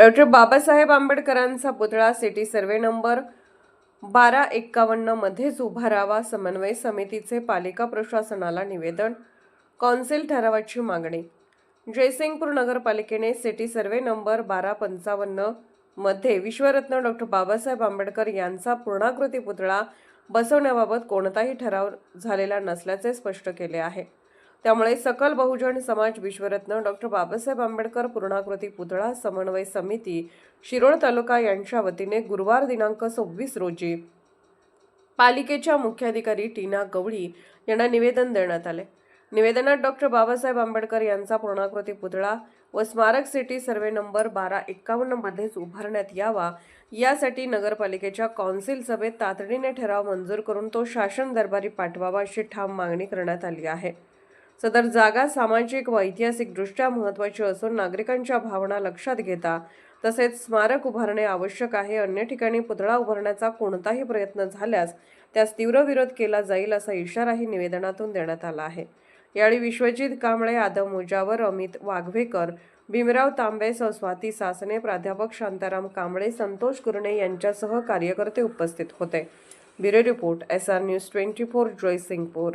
Doctor Babasaheb आंबेडकरांचा पुतळा city survey number 1251 मध्येच उभारावा. समन्वय समितीचे पालिका प्रशासनाला निवेदन. कौन्सिल ठरावाची मागणी. जयसिंगपूर नगरपालिकेने सिटी सर्वे नंबर 1255 मध्ये विश्वरत्न डॉक्टर बाबासाहेब आंबेडकर यांचा पूर्णाकृती पुतळा बसवण्याबाबत कोणताही ठराव झालेला नसल्याचे स्पष्ट केले आहे. त्यामुळे सकल बहुजन समाज विश्वरत्न डॉक्टर बाबासाहेब आंबेडकर पूर्णाकृती पुतळा समन्वय समिती शिरोळ तालुका यांच्या वतीने गुरुवार दिनांक 26 रोजी पालिकेच्या मुख्याधिकारी टीना गवळी यांना निवेदन देण्यात आले. निवेदनात डॉक्टर बाबासाहेब आंबेडकर यांचा पूर्णाकृती पुतळा व स्मारक सिटी सर्वे नंबर 1251 मध्येच उभारण्यात यावा, यासाठी नगरपालिकेच्या कौन्सिल सभेत तातडीने ठराव मंजूर करून तो शासन दरबारी पाठवावा अशी ठाम मागणी करण्यात आली आहे. सदर जागा सामाजिक व ऐतिहासिकदृष्ट्या महत्त्वाची असून नागरिकांच्या भावना लक्षात घेता तसेच स्मारक उभारणे आवश्यक आहे. अन्य ठिकाणी पुतळा उभारण्याचा कोणताही प्रयत्न झाल्यास त्यास तीव्र विरोध केला जाईल असा इशाराही निवेदनातून देण्यात आला आहे. यावेळी विश्वजित कांबळे, आदम मुजावर, अमित वाघवेकर, भीमराव तांबे, स्वाती सासने, प्राध्यापक शांताराम कांबळे, संतोष कुरणे यांच्यासह कार्यकर्ते उपस्थित होते. Bureau report, SR news 24, Jaysingpur.